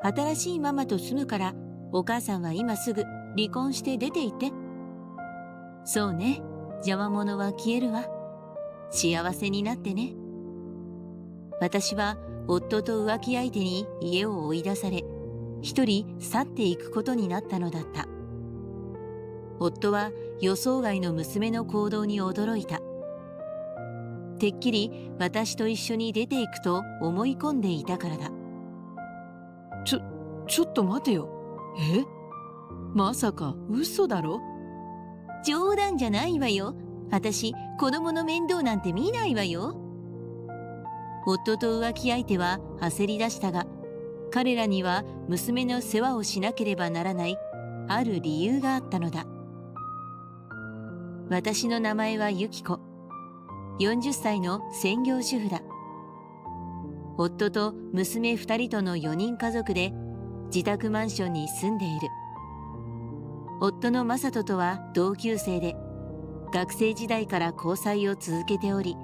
新しいママと住むから、お母さんは今すぐ離婚して出て行って。そうね、邪魔者は消えるわ。幸せになってね。私は夫と浮気相手に家を追い出され、一人去っていくことになったのだった。夫は予想外の娘の行動に驚いた。てっきり私と一緒に出ていくと思い込んでいたからだ。ちょっと待てよ。まさか嘘だろ？冗談じゃないわよ。私、子供の面倒なんて見ないわよ。夫と浮気相手は焦り出したが、彼らには娘の世話をしなければならないある理由があったのだ。私の名前はユキコ。40歳の専業主婦だ。夫と娘2人との4人家族で自宅マンションに住んでいる。夫のマサトとは同級生で、学生時代から交際を続けており、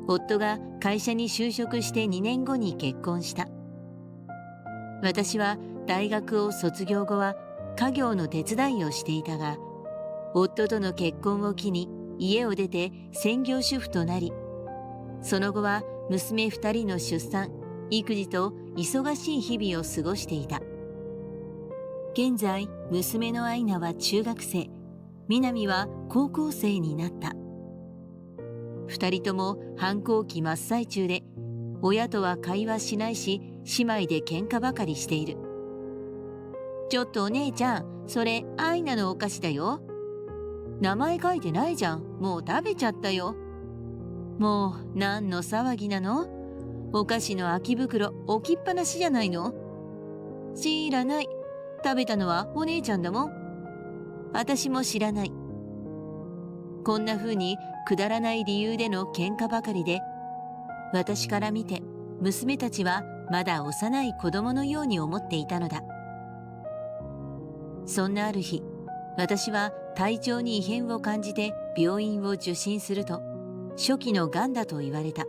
夫が会社に就職して2年後に結婚した。私は大学を卒業後は家業の手伝いをしていたが、夫との結婚を機に家を出て専業主婦となり、その後は娘2人の出産、育児と忙しい日々を過ごしていた。現在、娘のアイナは中学生、南は高校生になった。2人とも反抗期真っ最中で、親とは会話しないし、姉妹で喧嘩ばかりしている。ちょっとお姉ちゃん、それアイナのお菓子だよ。名前書いてないじゃん。もう食べちゃったよ。もう何の騒ぎなの？お菓子の空き袋置きっぱなしじゃないの？知らない。食べたのはお姉ちゃんだもん。私も知らない。こんな風にくだらない理由での喧嘩ばかりで、私から見て娘たちはまだ幼い子供のように思っていたのだ。そんなある日、私は体調に異変を感じて病院を受診すると、初期の癌だと言われた。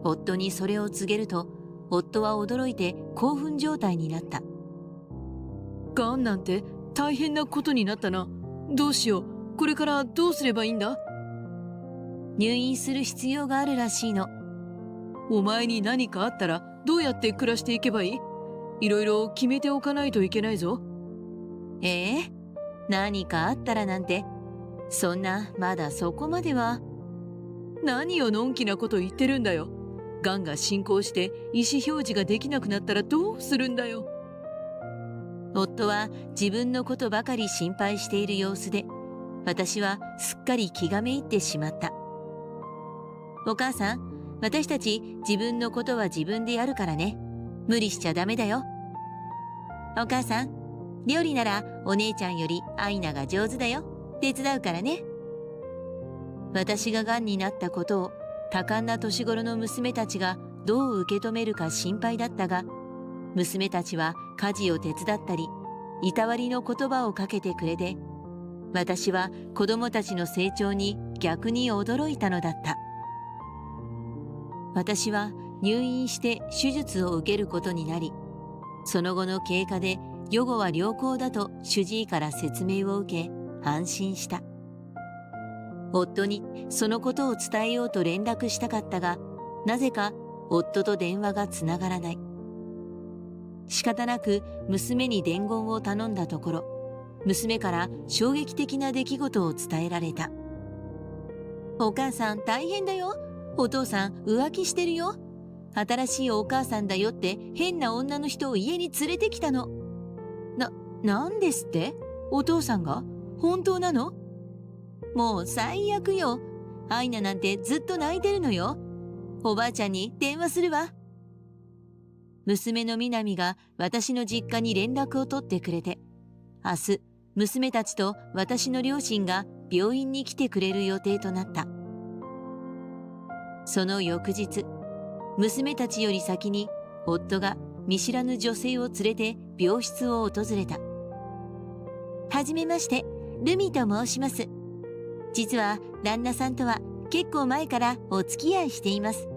夫にそれを告げると、夫は驚いて興奮状態になった。癌なんて大変なことになったな。どうしよう。これからどうすればいいんだ？入院する必要があるらしいの。お前に何かあったらどうやって暮らしていけばいい？いろいろ決めておかないといけないぞ。何かあったらなんて、そんなまだそこまでは。何をのんきなこと言ってるんだよ。癌が進行して意思表示ができなくなったらどうするんだよ。夫は自分のことばかり心配している様子で、私はすっかり気がめいってしまった。お母さん、私たち自分のことは自分でやるからね。無理しちゃダメだよ。お母さん、料理ならお姉ちゃんよりアイナが上手だよ。手伝うからね。私が癌になったことを多感な年頃の娘たちがどう受け止めるか心配だったが、娘たちは家事を手伝ったり、いたわりの言葉をかけてくれて、私は子供たちの成長に逆に驚いたのだった。私は入院して手術を受けることになり、その後の経過で予後は良好だと主治医から説明を受け、安心した。夫にそのことを伝えようと連絡したかったが、なぜか夫と電話がつながらない。仕方なく娘に伝言を頼んだところ、娘から衝撃的な出来事を伝えられた。お母さん大変だよ。お父さん浮気してるよ。新しいお母さんだよって変な女の人を家に連れてきたの。なんですって？お父さんが？本当なの？もう最悪よ。アイナなんてずっと泣いてるのよ。おばあちゃんに電話するわ。娘のみなみが私の実家に連絡を取ってくれて、明日、娘たちと私の両親が病院に来てくれる予定となった。その翌日、娘たちより先に夫が見知らぬ女性を連れて病室を訪れた。はじめまして、ルミと申します。実は旦那さんとは結構前からお付き合いしています。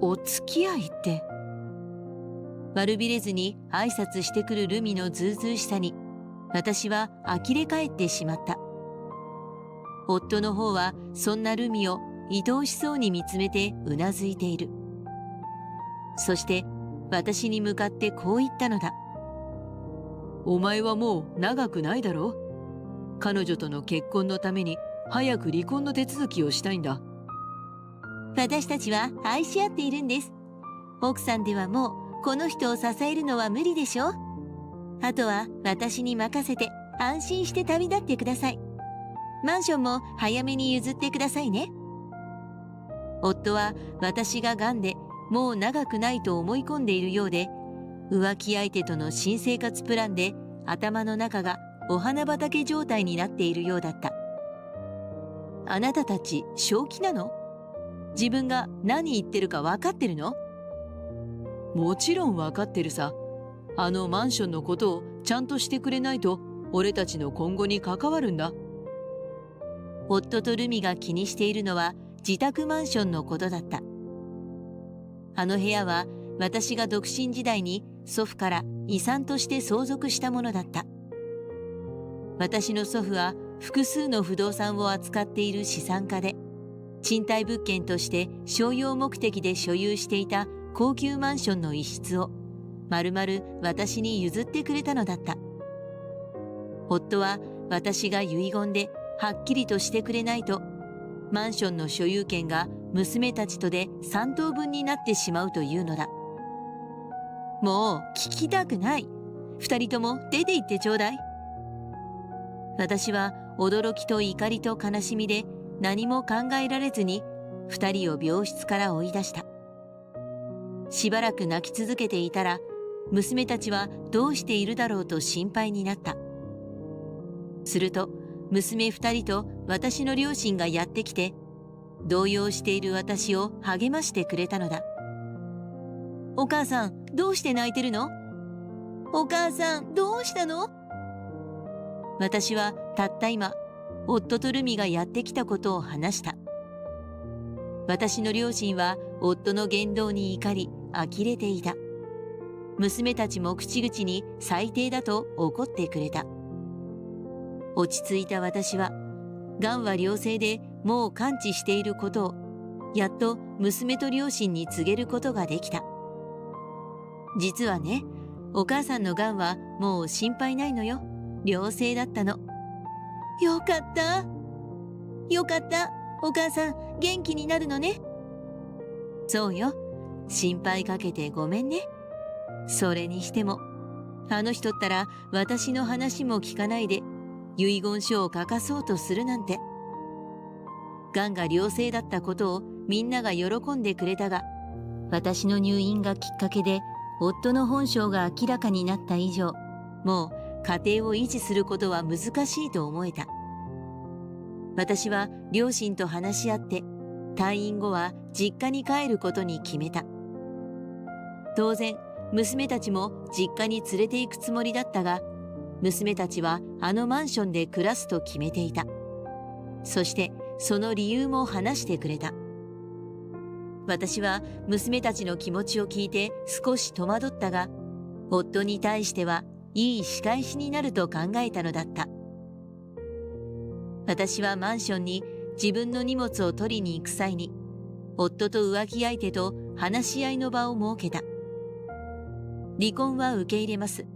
お付き合いって？悪びれずに挨拶してくるルミのずうずうしさに、私は呆れ返ってしまった。夫の方はそんなルミを愛おしそうに見つめてうなずいている。そして私に向かってこう言ったのだ。お前はもう長くないだろう。彼女との結婚のために早く離婚の手続きをしたいんだ。私たちは愛し合っているんです。奥さんではもうこの人を支えるのは無理でしょ。あとは私に任せて安心して旅立ってください。マンションも早めに譲ってくださいね。夫は私が癌でもう長くないと思い込んでいるようで、浮気相手との新生活プランで頭の中がお花畑状態になっているようだった。あなたたち正気なの？自分が何言ってるか分かってるの？もちろん分かってるさ。あのマンションのことをちゃんとしてくれないと俺たちの今後に関わるんだ。夫とルミが気にしているのは自宅マンションのことだった。あの部屋は私が独身時代に祖父から遺産として相続したものだった。私の祖父は複数の不動産を扱っている資産家で、賃貸物件として商用目的で所有していた高級マンションの一室をまるまる私に譲ってくれたのだった。夫は私が遺言ではっきりとしてくれないと、マンションの所有権が娘たちとで3等分になってしまうというのだ。もう聞きたくない。2人とも出て行ってちょうだい。私は驚きと怒りと悲しみで何も考えられずに2人を病室から追い出した。しばらく泣き続けていたら、娘たちはどうしているだろうと心配になった。すると娘2人と私の両親がやってきて、動揺している私を励ましてくれたのだ。お母さん、どうして泣いてるの？お母さん、どうしたの？私はたった今、夫とルミがやってきたことを話した。私の両親は夫の言動に怒り、呆れていた。娘たちも口々に最低だと怒ってくれた。落ち着いた私は、癌は良性でもう完治していることを、やっと娘と両親に告げることができた。実はね、お母さんの癌はもう心配ないのよ。良性だったの。よかった。よかった。お母さん、元気になるのね。そうよ。心配かけてごめんね。それにしても、あの人ったら私の話も聞かないで、遺言書を書かそうとするなんて。癌が良性だったことをみんなが喜んでくれたが、私の入院がきっかけで夫の本性が明らかになった以上、もう家庭を維持することは難しいと思えた。私は両親と話し合って、退院後は実家に帰ることに決めた。当然、娘たちも実家に連れて行くつもりだったが、娘たちはあのマンションで暮らすと決めていた。そしてその理由も話してくれた。私は娘たちの気持ちを聞いて少し戸惑ったが、夫に対してはいい仕返しになると考えたのだった。私はマンションに自分の荷物を取りに行く際に、夫と浮気相手と話し合いの場を設けた。離婚は受け入れます。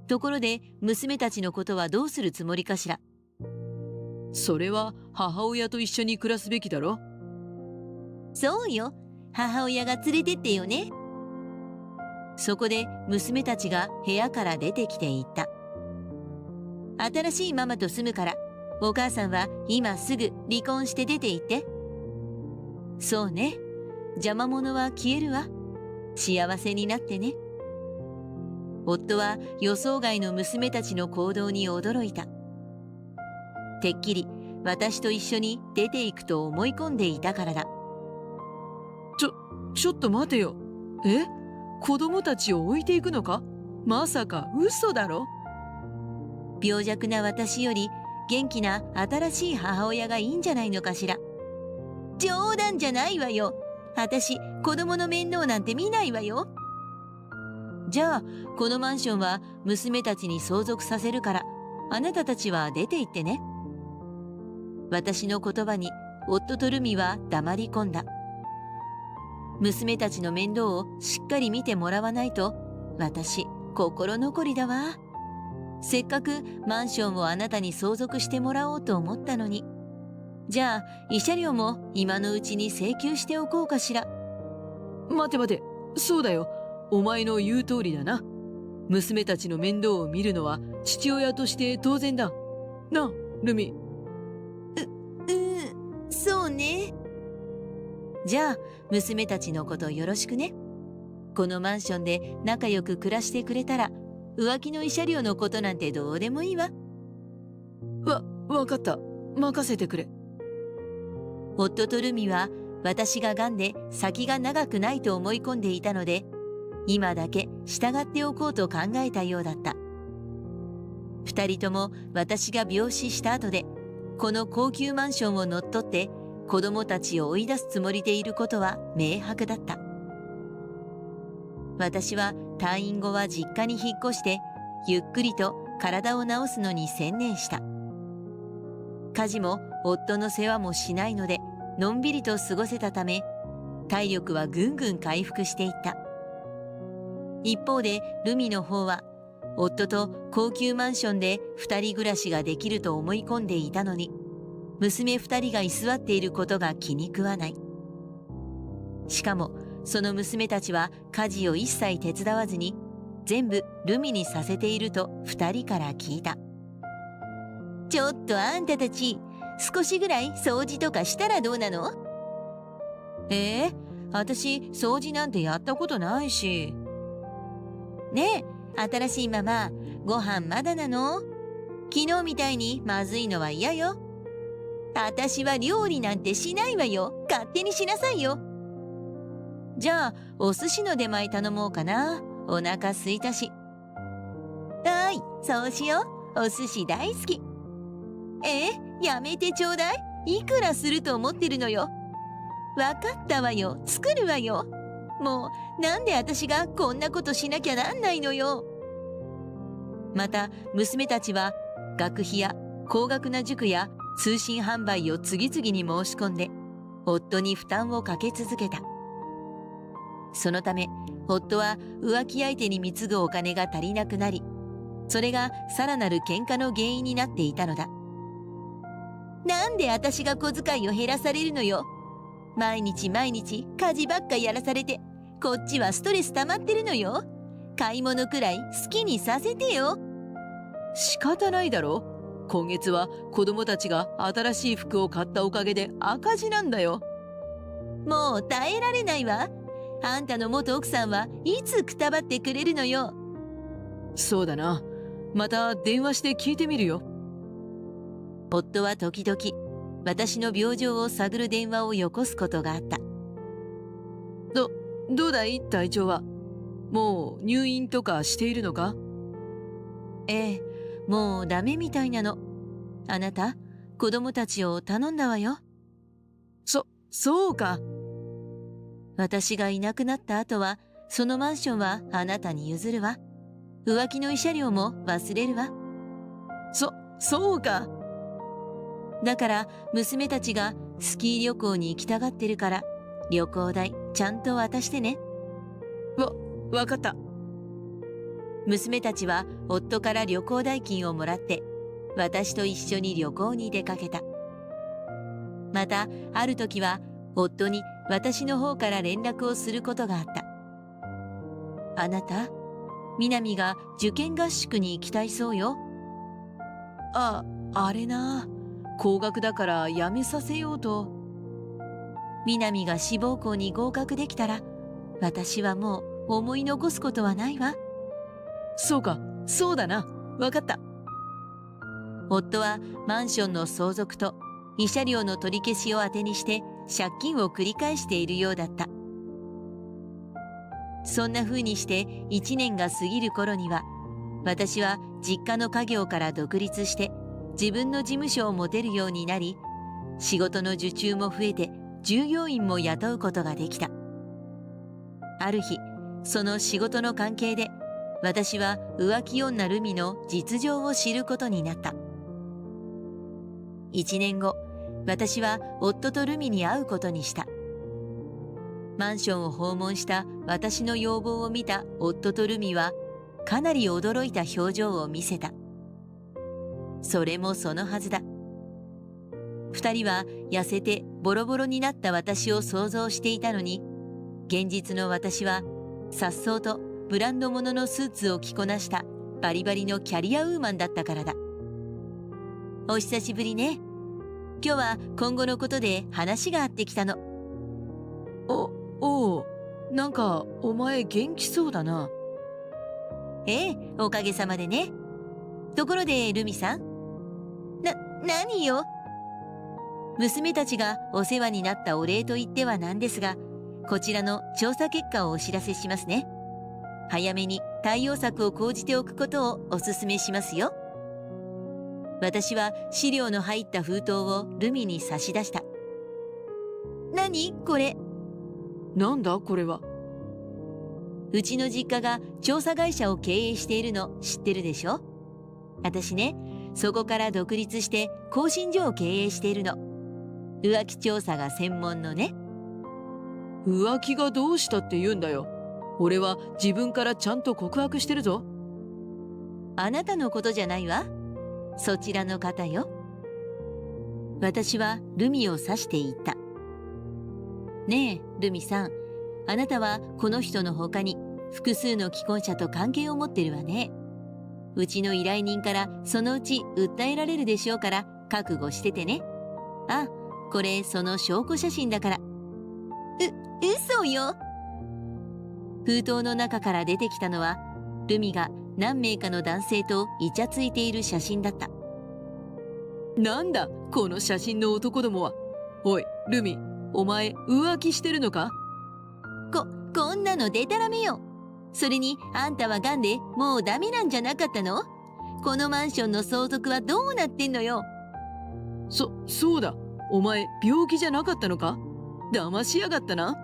ところで娘たちのことはどうするつもりかしら。それは母親と一緒に暮らすべきだろ。そうよ。母親が連れてってよね。そこで娘たちが部屋から出てきていった。新しいママと住むから、お母さんは今すぐ離婚して出て行って。そうね。邪魔者は消えるわ。幸せになってね。夫は予想外の娘たちの行動に驚いた。てっきり私と一緒に出て行くと思い込んでいたからだ。ちょっと待てよ。子供たちを置いていくのか？まさか嘘だろ？病弱な私より元気な新しい母親がいいんじゃないのかしら。冗談じゃないわよ。私、子供の面倒なんて見ないわよ。じゃあこのマンションは娘たちに相続させるから、あなたたちは出て行ってね。私の言葉に夫とルミは黙り込んだ。娘たちの面倒をしっかり見てもらわないと、私心残りだわ。せっかくマンションをあなたに相続してもらおうと思ったのに。じゃあ慰謝料も今のうちに請求しておこうかしら。待て待て、そうだよ。お前の言う通りだな。娘たちの面倒を見るのは父親として当然だ。なあ、ルミ。そうね。じゃあ娘たちのことよろしくね。このマンションで仲良く暮らしてくれたら、浮気の慰謝料のことなんてどうでもいいわ。わかった。任せてくれ。夫とルミは私が癌で先が長くないと思い込んでいたので、今だけ従っておこうと考えたようだった。二人とも私が病死した後で、この高級マンションを乗っ取って子供たちを追い出すつもりでいることは明白だった。私は退院後は実家に引っ越して、ゆっくりと体を治すのに専念した。家事も夫の世話もしないので、のんびりと過ごせたため、体力はぐんぐん回復していった。一方でルミの方は、夫と高級マンションで二人暮らしができると思い込んでいたのに、娘二人が居座っていることが気に食わない。しかもその娘たちは家事を一切手伝わずに、全部ルミにさせていると二人から聞いた。ちょっとあんたたち、少しぐらい掃除とかしたらどうなの？私掃除なんてやったことないし。ねえ、新しいママ、ご飯まだなの？昨日みたいにまずいのは嫌よ。私は料理なんてしないわよ。勝手にしなさいよ。じゃあお寿司の出前頼もうかな。お腹すいたし。はい、そうしよう。お寿司大好き。やめてちょうだい。いくらすると思ってるのよ。わかったわよ。作るわよ。もうなんで私がこんなことしなきゃなんないのよ。また娘たちは学費や高額な塾や通信販売を次々に申し込んで、夫に負担をかけ続けた。そのため夫は浮気相手に貢ぐお金が足りなくなり、それがさらなる喧嘩の原因になっていたのだ。なんで私が小遣いを減らされるのよ。毎日毎日家事ばっかやらされて、こっちはストレス溜まってるのよ。買い物くらい好きにさせてよ。仕方ないだろ。今月は子供たちが新しい服を買ったおかげで赤字なんだよ。もう耐えられないわ。あんたの元奥さんはいつくたばってくれるのよ。そうだな。また電話して聞いてみるよ。夫は時々私の病状を探る電話をよこすことがあった。どうだい体調は。もう入院とかしているのか？もうダメみたいなの。あなた、子供たちを頼んだわよ。そうか。私がいなくなった後は、そのマンションはあなたに譲るわ。浮気の慰謝料も忘れるわ。そうか。だから娘たちがスキー旅行に行きたがってるから、旅行代ちゃんと渡してね。わかった。娘たちは夫から旅行代金をもらって、私と一緒に旅行に出かけた。またある時は夫に私の方から連絡をすることがあった。あなた、南が受験合宿に行きたいそうよ。あれな。高額だからやめさせようと。南が志望校に合格できたら、私はもう思い残すことはないわ。そうか、そうだな。わかった。夫はマンションの相続と慰謝料の取り消しを当てにして借金を繰り返しているようだった。そんな風にして1年が過ぎる頃には、私は実家の家業から独立して自分の事務所を持てるようになり、仕事の受注も増えて従業員も雇うことができた。ある日、その仕事の関係で、私は浮気女ルミの実情を知ることになった。1年後、私は夫とルミに会うことにした。マンションを訪問した私の要望を見た夫とルミは、かなり驚いた表情を見せた。それもそのはずだ。二人は痩せてボロボロになった私を想像していたのに、現実の私は颯爽とブランド物のスーツを着こなしたバリバリのキャリアウーマンだったからだ。お久しぶりね。今日は今後のことで話があってきたの。おう、なんかお前元気そうだな。ええ、おかげさまでね。ところでルミさん。何よ。娘たちがお世話になったお礼と言ってはなんですが、こちらの調査結果をお知らせしますね。早めに対応策を講じておくことをお勧めしますよ。私は資料の入った封筒をルミに差し出した。何これ。なんだこれは。うちの実家が調査会社を経営しているの知ってるでしょ。私ね、そこから独立して更新所を経営しているの。浮気調査が専門のね。浮気がどうしたって言うんだよ。俺は自分からちゃんと告白してるぞ。あなたのことじゃないわ。そちらの方よ。私はルミを指して言った。ねえ、ルミさん。あなたはこの人の他に複数の既婚者と関係を持ってるわね。うちの依頼人からそのうち訴えられるでしょうから覚悟しててね。あ、これその証拠写真だから。嘘よ。封筒の中から出てきたのは、ルミが何名かの男性とイチャついている写真だった。なんだこの写真の男どもは。おいルミ、お前浮気してるのか。こんなのデタラメよ。それにあんたは癌でもうダメなんじゃなかったの。このマンションの相続はどうなってんのよ。そうだ、お前病気じゃなかったのか。騙しやがったな。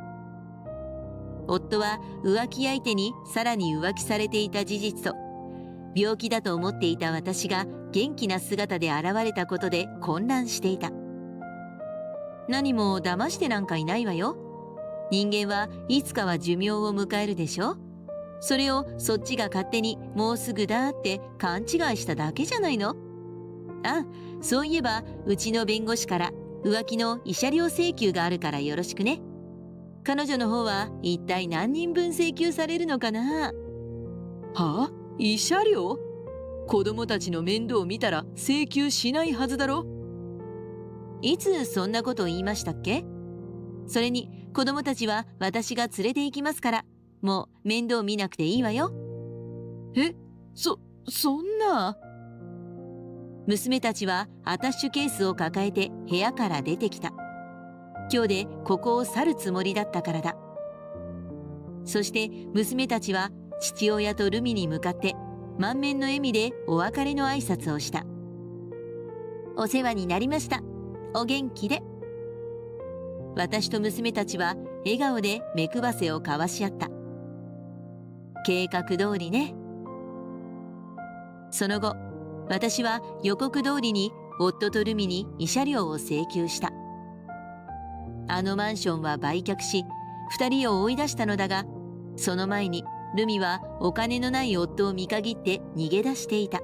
夫は浮気相手にさらに浮気されていた事実と、病気だと思っていた私が元気な姿で現れたことで混乱していた。何も騙してなんかいないわよ。人間はいつかは寿命を迎えるでしょ。それをそっちが勝手にもうすぐだって勘違いしただけじゃないの。あ、そういえばうちの弁護士から浮気の慰謝料請求があるからよろしくね。彼女の方は一体何人分請求されるのかな。はあ、慰謝料。子供たちの面倒を見たら請求しないはずだろ。いつそんなことを言いましたっけ。それに子供たちは私が連れて行きますから、もう面倒見なくていいわよ。そんな。娘たちはアタッシュケースを抱えて部屋から出てきた。今日でここを去るつもりだったからだ。そして娘たちは父親とルミに向かって満面の笑みでお別れの挨拶をした。お世話になりました。お元気で。私と娘たちは笑顔で目配せを交わし合った。計画通りね。その後、私は予告通りに夫とルミに慰謝料を請求した。あのマンションは売却し、二人を追い出したのだが、その前にルミはお金のない夫を見限って逃げ出していた。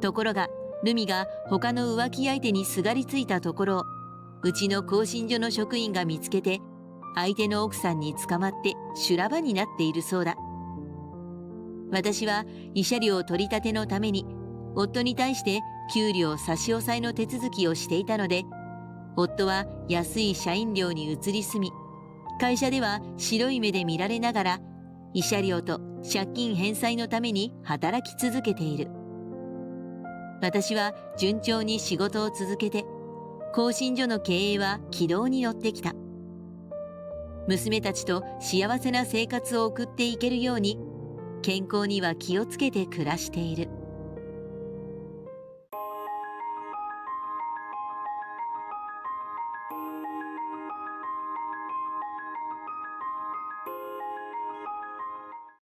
ところが、ルミが他の浮気相手にすがりついたところを、うちの更新所の職員が見つけて、相手の奥さんに捕まって修羅場になっているそうだ。私は慰謝料取り立てのために、夫に対して給料差し押さえの手続きをしていたので、夫は安い社員寮に移り住み、会社では白い目で見られながら、慰謝料と借金返済のために働き続けている。私は順調に仕事を続けて、更新所の経営は軌道に乗ってきた。娘たちと幸せな生活を送っていけるように、健康には気をつけて暮らしている。